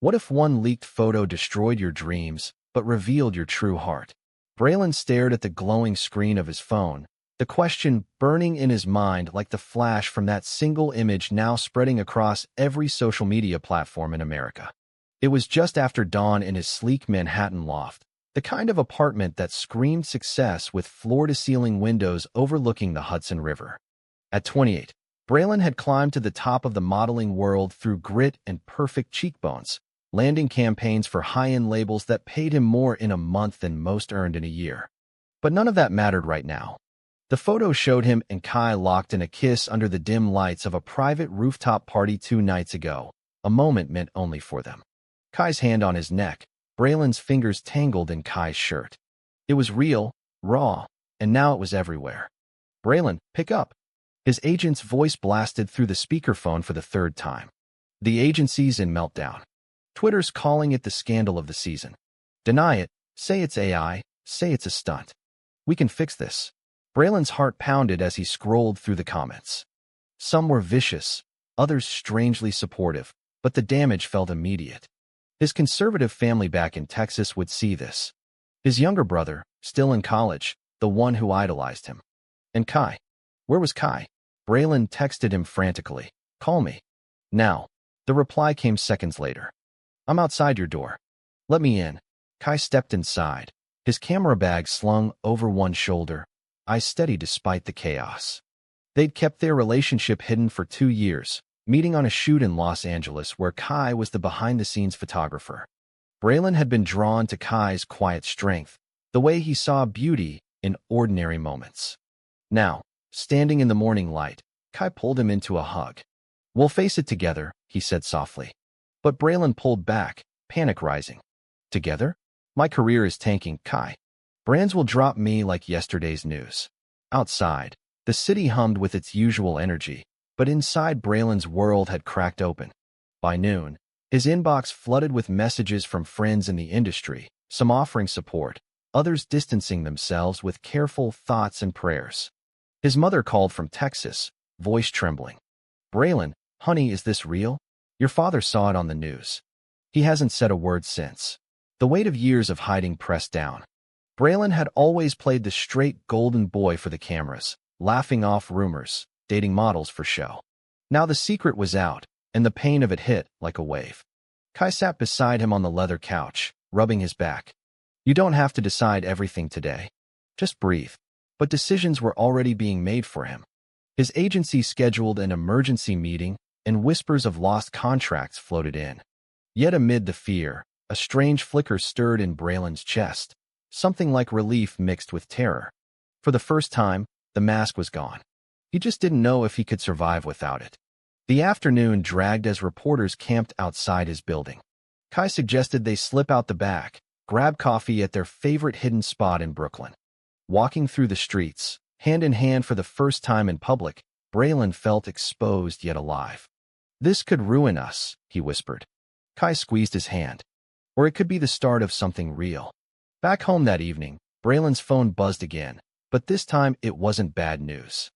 What if one leaked photo destroyed your dreams, but revealed your true heart? Braylen stared at the glowing screen of his phone, the question burning in his mind like the flash from that single image now spreading across every social media platform in America. It was just after dawn in his sleek Manhattan loft, the kind of apartment that screamed success with floor-to-ceiling windows overlooking the Hudson River. At 28, Braylen had climbed to the top of the modeling world through grit and perfect cheekbones, landing campaigns for high-end labels that paid him more in a month than most earned in a year. But none of that mattered right now. The photo showed him and Kai locked in a kiss under the dim lights of a private rooftop party 2 nights ago, a moment meant only for them. Kai's hand on his neck, Braylen's fingers tangled in Kai's shirt. It was real, raw, and now it was everywhere. "Braylen, pick up." His agent's voice blasted through the speakerphone for the 3rd time. The agency's in meltdown. Twitter's calling it the scandal of the season. Deny it, say it's AI, say it's a stunt. We can fix this. Braylen's heart pounded as he scrolled through the comments. Some were vicious, others strangely supportive, but the damage felt immediate. His conservative family back in Texas would see this. His younger brother, still in college, the one who idolized him. And Kai. Where was Kai? Braylen texted him frantically. "Call me. Now." The reply came seconds later. "I'm outside your door. Let me in." Kai stepped inside, his camera bag slung over one shoulder, eyes steady despite the chaos. They'd kept their relationship hidden for 2 years, meeting on a shoot in Los Angeles where Kai was the behind-the-scenes photographer. Braylen had been drawn to Kai's quiet strength, the way he saw beauty in ordinary moments. Now, standing in the morning light, Kai pulled him into a hug. "We'll face it together," he said softly. But Braylen pulled back, panic rising. "Together? My career is tanking, Kai. Brands will drop me like yesterday's news." Outside, the city hummed with its usual energy, but inside Braylen's world had cracked open. By noon, his inbox flooded with messages from friends in the industry, some offering support, others distancing themselves with careful thoughts and prayers. His mother called from Texas, voice trembling. "Braylen, honey, is this real? Your father saw it on the news. He hasn't said a word since." The weight of years of hiding pressed down. Braylen had always played the straight golden boy for the cameras, laughing off rumors, dating models for show. Now the secret was out, and the pain of it hit like a wave. Kai sat beside him on the leather couch, rubbing his back. "You don't have to decide everything today. Just breathe." But decisions were already being made for him. His agency scheduled an emergency meeting, and whispers of lost contracts floated in. Yet amid the fear, a strange flicker stirred in Braylen's chest, something like relief mixed with terror. For the first time, the mask was gone. He just didn't know if he could survive without it. The afternoon dragged as reporters camped outside his building. Kai suggested they slip out the back, grab coffee at their favorite hidden spot in Brooklyn. Walking through the streets, hand in hand for the first time in public, Braylen felt exposed yet alive. "This could ruin us," he whispered. Kai squeezed his hand. "Or it could be the start of something real." Back home that evening, Braylen's phone buzzed again, but this time it wasn't bad news.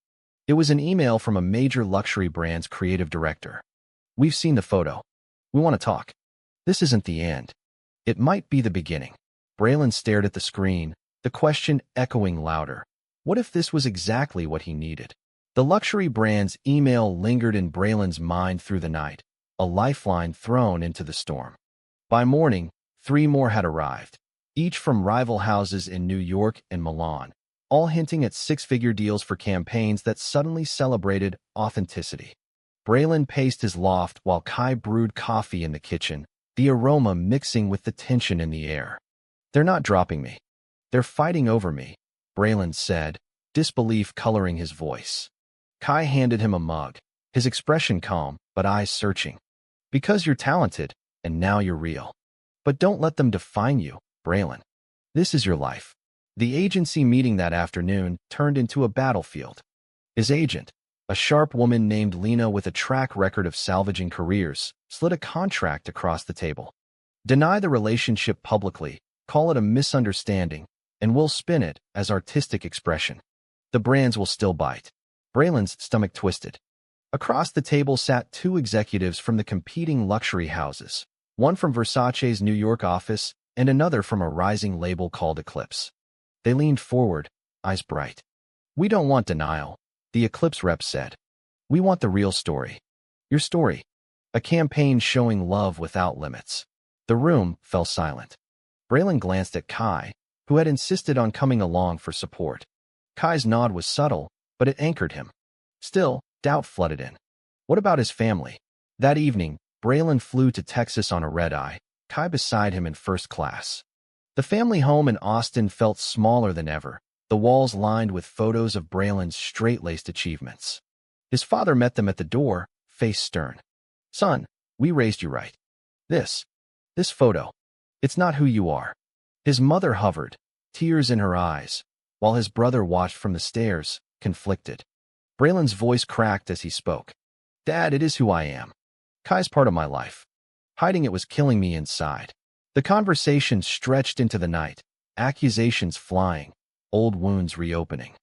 It was an email from a major luxury brand's creative director. "We've seen the photo. We want to talk." This isn't the end. It might be the beginning. Braylen stared at the screen, the question echoing louder. What if this was exactly what he needed? The luxury brand's email lingered in Braylen's mind through the night, a lifeline thrown into the storm. By morning, 3 more had arrived, each from rival houses in New York and Milan, all hinting at 6-figure deals for campaigns that suddenly celebrated authenticity. Braylen paced his loft while Kai brewed coffee in the kitchen, the aroma mixing with the tension in the air. "They're not dropping me. They're fighting over me," Braylen said, disbelief coloring his voice. Kai handed him a mug, his expression calm, but eyes searching. "Because you're talented, and now you're real. But don't let them define you, Braylen. This is your life." The agency meeting that afternoon turned into a battlefield. His agent, a sharp woman named Lena with a track record of salvaging careers, slid a contract across the table. "Deny the relationship publicly, call it a misunderstanding, and we'll spin it as artistic expression. The brands will still bite." Braylen's stomach twisted. Across the table sat 2 executives from the competing luxury houses, one from Versace's New York office and another from a rising label called Eclipse. They leaned forward, eyes bright. "We don't want denial," the Eclipse rep said. "We want the real story. Your story. A campaign showing love without limits." The room fell silent. Braylen glanced at Kai, who had insisted on coming along for support. Kai's nod was subtle, but it anchored him. Still, doubt flooded in. What about his family? That evening, Braylen flew to Texas on a red-eye, Kai beside him in first class. The family home in Austin felt smaller than ever, the walls lined with photos of Braylen's straight-laced achievements. His father met them at the door, face stern. "Son, we raised you right. This photo, it's not who you are." His mother hovered, tears in her eyes, while his brother watched from the stairs, conflicted. Braylen's voice cracked as he spoke. "Dad, it is who I am. Kai's part of my life. Hiding it was killing me inside." The conversation stretched into the night, accusations flying, old wounds reopening.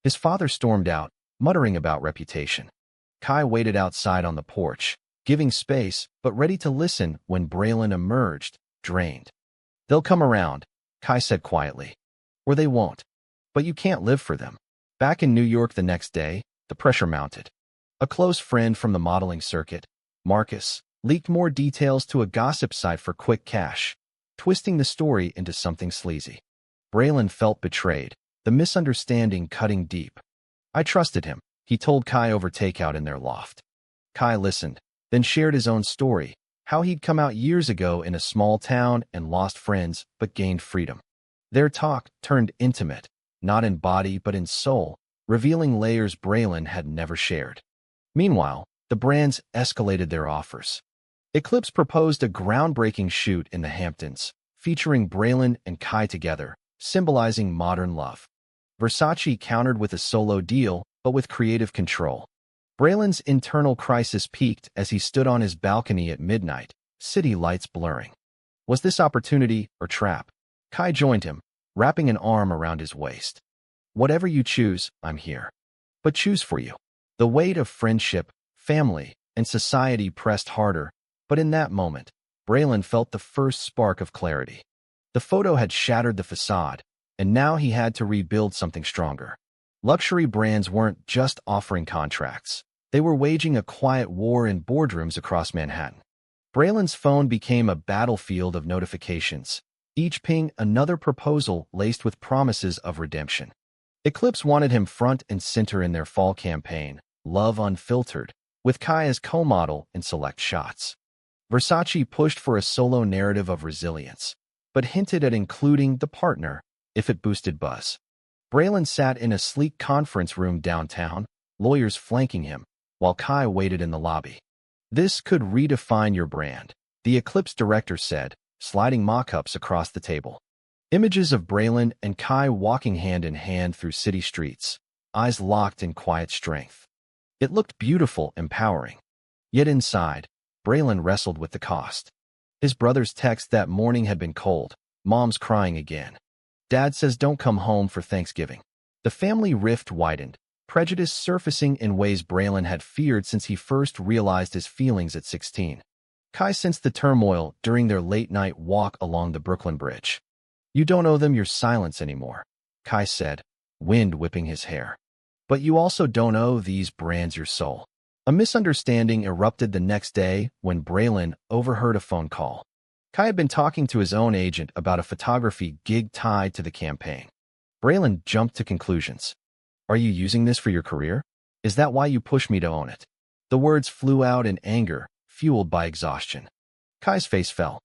His father stormed out, muttering about reputation. Kai waited outside on the porch, giving space but ready to listen when Braylen emerged, drained. "They'll come around," Kai said quietly. "Or they won't. But you can't live for them." Back in New York the next day, the pressure mounted. A close friend from the modeling circuit, Marcus, leaked more details to a gossip site for quick cash, twisting the story into something sleazy. Braylen felt betrayed, the misunderstanding cutting deep. "I trusted him," he told Kai over takeout in their loft. Kai listened, then shared his own story, how he'd come out years ago in a small town and lost friends but gained freedom. Their talk turned intimate, not in body but in soul, revealing layers Braylen had never shared. Meanwhile, the brands escalated their offers. Eclipse proposed a groundbreaking shoot in the Hamptons, featuring Braylen and Kai together, symbolizing modern love. Versace countered with a solo deal, but with creative control. Braylen's internal crisis peaked as he stood on his balcony at midnight, city lights blurring. Was this opportunity or trap? Kai joined him, wrapping an arm around his waist. "Whatever you choose, I'm here. But choose for you." The weight of friendship, family, and society pressed harder, but in that moment, Braylen felt the first spark of clarity. The photo had shattered the facade, and now he had to rebuild something stronger. Luxury brands weren't just offering contracts. They were waging a quiet war in boardrooms across Manhattan. Braylen's phone became a battlefield of notifications, each ping another proposal laced with promises of redemption. Eclipse wanted him front and center in their fall campaign, Love Unfiltered, with Kai as co-model in select shots. Versace pushed for a solo narrative of resilience, but hinted at including the partner if it boosted buzz. Braylen sat in a sleek conference room downtown, lawyers flanking him, while Kai waited in the lobby. "This could redefine your brand," the Eclipse director said, sliding mock-ups across the table. Images of Braylen and Kai walking hand in hand through city streets, eyes locked in quiet strength. It looked beautiful, empowering. Yet inside, Braylen wrestled with the cost. His brother's text that morning had been cold. "Mom's crying again. Dad says don't come home for Thanksgiving." The family rift widened, prejudice surfacing in ways Braylen had feared since he first realized his feelings at 16. Kai sensed the turmoil during their late-night walk along the Brooklyn Bridge. "You don't owe them your silence anymore," Kai said, wind whipping his hair. "But you also don't owe these brands your soul." A misunderstanding erupted the next day when Braylen overheard a phone call. Kai had been talking to his own agent about a photography gig tied to the campaign. Braylen jumped to conclusions. "Are you using this for your career? Is that why you pushed me to own it?" The words flew out in anger, fueled by exhaustion. Kai's face fell.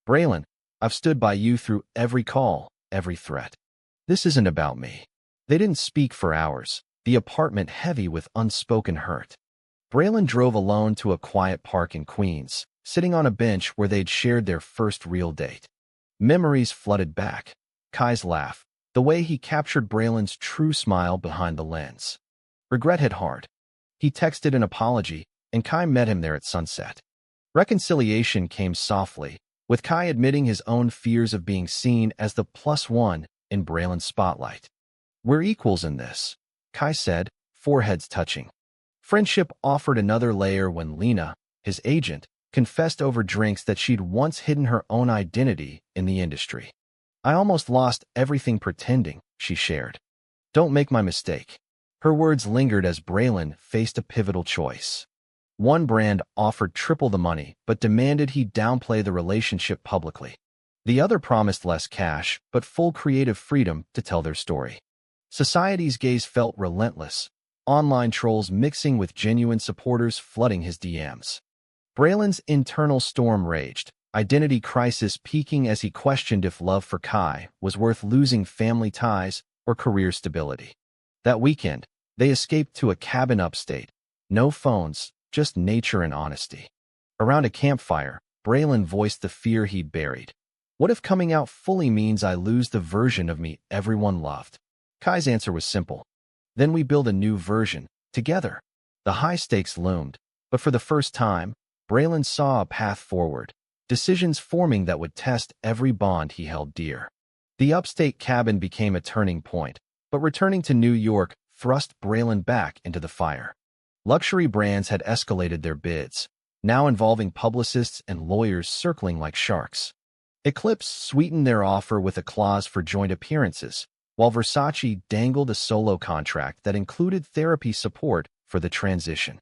"Braylen, I've stood by you through every call, every threat. This isn't about me." They didn't speak for hours, the apartment heavy with unspoken hurt. Braylen drove alone to a quiet park in Queens, sitting on a bench where they'd shared their first real date. Memories flooded back. Kai's laugh, the way he captured Braylen's true smile behind the lens. Regret hit hard. He texted an apology, and Kai met him there at sunset. Reconciliation came softly, with Kai admitting his own fears of being seen as the plus one in Braylen's spotlight. "We're equals in this," Kai said, foreheads touching. Friendship offered another layer when Lena, his agent, confessed over drinks that she'd once hidden her own identity in the industry. "I almost lost everything pretending," she shared. "Don't make my mistake." Her words lingered as Braylen faced a pivotal choice. One brand offered triple the money, but demanded he downplay the relationship publicly. The other promised less cash, but full creative freedom to tell their story. Society's gaze felt relentless, online trolls mixing with genuine supporters flooding his DMs. Braylen's internal storm raged, identity crisis peaking as he questioned if love for Kai was worth losing family ties or career stability. That weekend, they escaped to a cabin upstate. No phones, just nature and honesty. Around a campfire, Braylen voiced the fear he'd buried. "What if coming out fully means I lose the version of me everyone loved?" Kai's answer was simple. "Then we build a new version, together." The high stakes loomed, but for the first time, Braylen saw a path forward, decisions forming that would test every bond he held dear. The upstate cabin became a turning point, but returning to New York thrust Braylen back into the fire. Luxury brands had escalated their bids, now involving publicists and lawyers circling like sharks. Eclipse sweetened their offer with a clause for joint appearances, while Versace dangled a solo contract that included therapy support for the transition.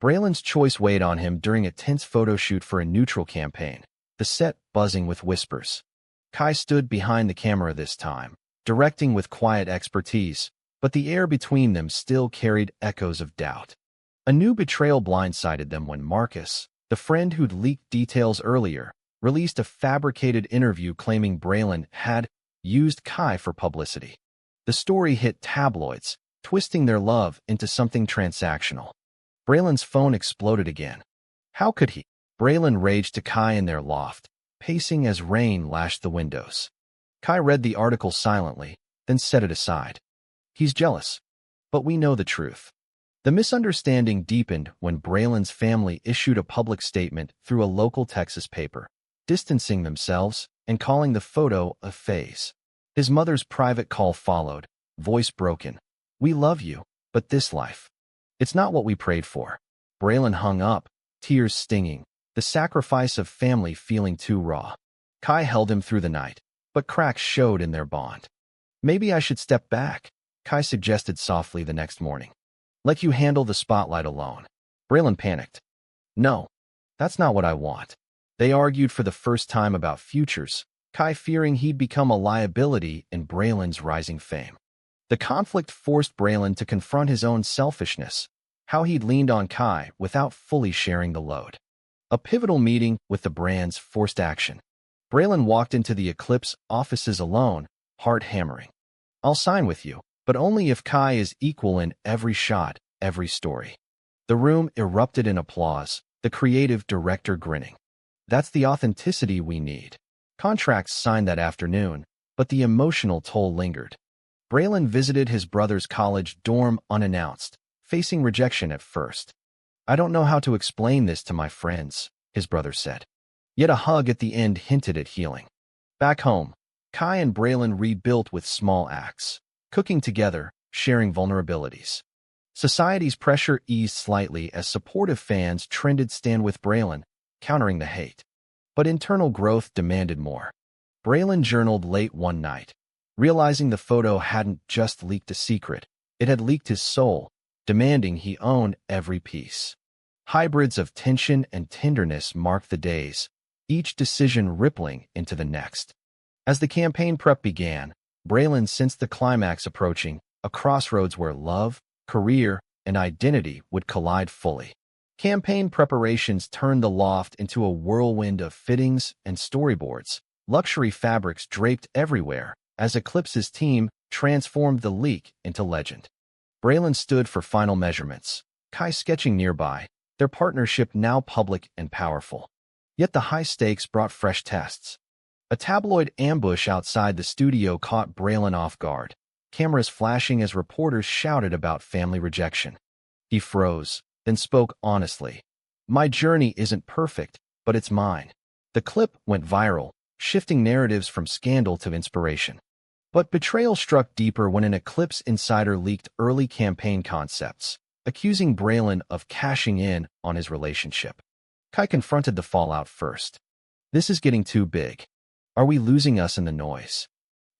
Braylen's choice weighed on him during a tense photo shoot for a neutral campaign, the set buzzing with whispers. Kai stood behind the camera this time, directing with quiet expertise, but the air between them still carried echoes of doubt. A new betrayal blindsided them when Marcus, the friend who'd leaked details earlier, released a fabricated interview claiming Braylen had used Kai for publicity. The story hit tabloids, twisting their love into something transactional. Braylen's phone exploded again. How could he? Braylen raged to Kai in their loft, pacing as rain lashed the windows. Kai read the article silently, then set it aside. "He's jealous. But we know the truth." The misunderstanding deepened when Braylen's family issued a public statement through a local Texas paper, distancing themselves and calling the photo a phase. His mother's private call followed, voice broken. "We love you, but this life. It's not what we prayed for." Braylen hung up, tears stinging, the sacrifice of family feeling too raw. Kai held him through the night, but cracks showed in their bond. "Maybe I should step back," Kai suggested softly the next morning. "Let you handle the spotlight alone." Braylen panicked. "No, that's not what I want." They argued for the first time about futures, Kai fearing he'd become a liability in Braylen's rising fame. The conflict forced Braylen to confront his own selfishness, how he'd leaned on Kai without fully sharing the load. A pivotal meeting with the brand's forced action. Braylen walked into the Eclipse offices alone, heart hammering. "I'll sign with you, but only if Kai is equal in every shot, every story." The room erupted in applause, the creative director grinning. "That's the authenticity we need." Contracts signed that afternoon, but the emotional toll lingered. Braylen visited his brother's college dorm unannounced, facing rejection at first. "I don't know how to explain this to my friends," his brother said. Yet a hug at the end hinted at healing. Back home, Kai and Braylen rebuilt with small acts, cooking together, sharing vulnerabilities. Society's pressure eased slightly as supportive fans trended stand with Braylen, countering the hate. But internal growth demanded more. Braylen journaled late one night, realizing the photo hadn't just leaked a secret, it had leaked his soul, demanding he own every piece. Hybrids of tension and tenderness marked the days, each decision rippling into the next. As the campaign prep began, Braylen sensed the climax approaching, a crossroads where love, career, and identity would collide fully. Campaign preparations turned the loft into a whirlwind of fittings and storyboards, luxury fabrics draped everywhere, as Eclipse's team transformed the leak into legend. Braylen stood for final measurements, Kai sketching nearby, their partnership now public and powerful. Yet the high stakes brought fresh tests. A tabloid ambush outside the studio caught Braylen off guard, cameras flashing as reporters shouted about family rejection. He froze, then spoke honestly. "My journey isn't perfect, but it's mine." The clip went viral, shifting narratives from scandal to inspiration. But betrayal struck deeper when an Eclipse insider leaked early campaign concepts, accusing Braylen of cashing in on his relationship. Kai confronted the fallout first. This is getting too big. Are we losing us in the noise?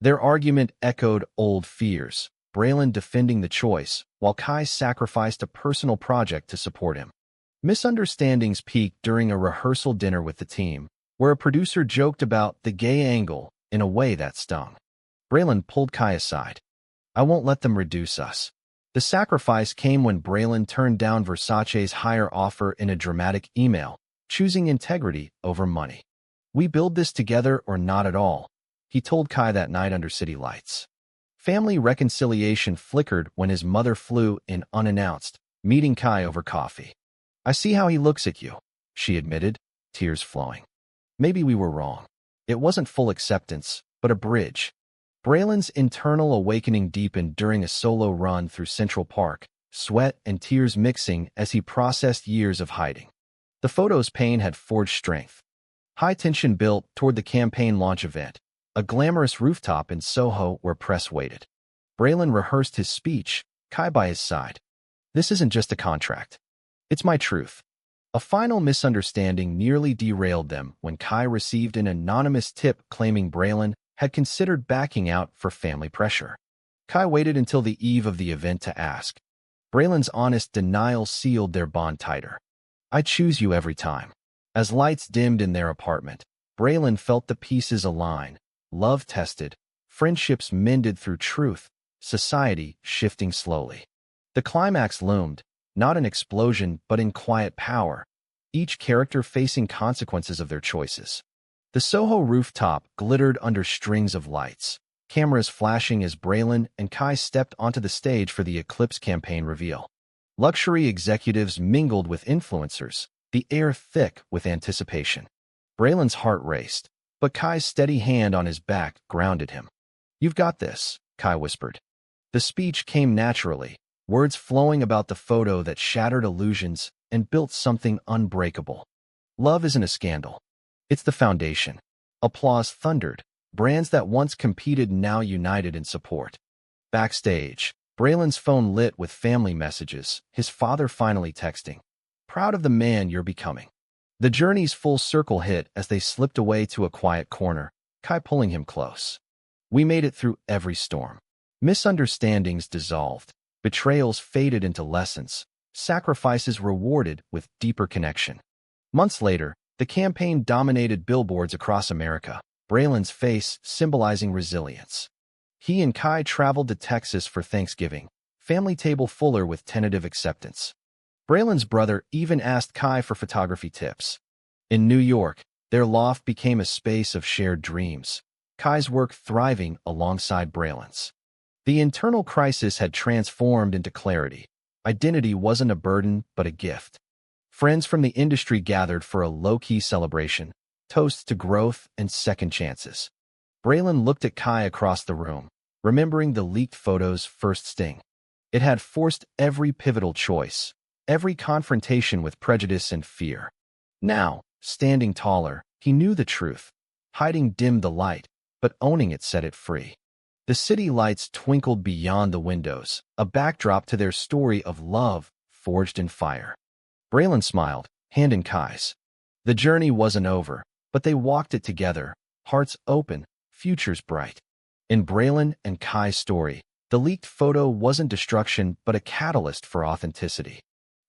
Their argument echoed old fears, Braylen defending the choice, while Kai sacrificed a personal project to support him. Misunderstandings peaked during a rehearsal dinner with the team, where a producer joked about the gay angle in a way that stung. Braylen pulled Kai aside. I won't let them reduce us. The sacrifice came when Braylen turned down Versace's higher offer in a dramatic email, choosing integrity over money. We build this together or not at all, he told Kai that night under city lights. Family reconciliation flickered when his mother flew in unannounced, meeting Kai over coffee. I see how he looks at you, she admitted, tears flowing. Maybe we were wrong. It wasn't full acceptance, but a bridge. Braylen's internal awakening deepened during a solo run through Central Park, sweat and tears mixing as he processed years of hiding. The photo's pain had forged strength. High tension built toward the campaign launch event, a glamorous rooftop in Soho where press waited. Braylen rehearsed his speech, Kai by his side. This isn't just a contract. It's my truth. A final misunderstanding nearly derailed them when Kai received an anonymous tip claiming Braylen had considered backing out for family pressure. Kai waited until the eve of the event to ask. Braylen's honest denial sealed their bond tighter. I choose you every time. As lights dimmed in their apartment, Braylen felt the pieces align, love tested, friendships mended through truth, society shifting slowly. The climax loomed, not in explosion but in quiet power, each character facing consequences of their choices. The Soho rooftop glittered under strings of lights, cameras flashing as Braylen and Kai stepped onto the stage for the Eclipse campaign reveal. Luxury executives mingled with influencers, the air thick with anticipation. Braylen's heart raced, but Kai's steady hand on his back grounded him. You've got this, Kai whispered. The speech came naturally, words flowing about the photo that shattered illusions and built something unbreakable. Love isn't a scandal. It's the foundation. Applause thundered. Brands that once competed now united in support. Backstage, Braylen's phone lit with family messages, his father finally texting. Proud of the man you're becoming. The journey's full circle hit as they slipped away to a quiet corner, Kai pulling him close. We made it through every storm. Misunderstandings dissolved. Betrayals faded into lessons. Sacrifices rewarded with deeper connection. Months later, the campaign dominated billboards across America, Braylen's face symbolizing resilience. He and Kai traveled to Texas for Thanksgiving, family table fuller with tentative acceptance. Braylen's brother even asked Kai for photography tips. In New York, their loft became a space of shared dreams, Kai's work thriving alongside Braylen's. The internal crisis had transformed into clarity. Identity wasn't a burden, but a gift. Friends from the industry gathered for a low-key celebration, toasts to growth and second chances. Braylen looked at Kai across the room, remembering the leaked photo's first sting. It had forced every pivotal choice, every confrontation with prejudice and fear. Now, standing taller, he knew the truth. Hiding dimmed the light, but owning it set it free. The city lights twinkled beyond the windows, a backdrop to their story of love forged in fire. Braylen smiled, hand in Kai's. The journey wasn't over, but they walked it together, hearts open, futures bright. In Braylen and Kai's story, the leaked photo wasn't destruction but a catalyst for authenticity.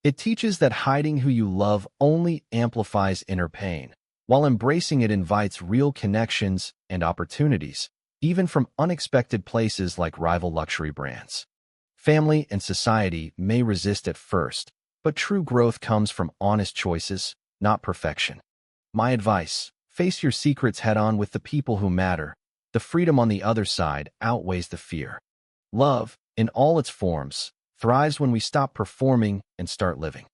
It teaches that hiding who you love only amplifies inner pain, while embracing it invites real connections and opportunities, even from unexpected places like rival luxury brands. Family and society may resist at first, but true growth comes from honest choices, not perfection. My advice, face your secrets head-on with the people who matter. The freedom on the other side outweighs the fear. Love, in all its forms, thrives when we stop performing and start living.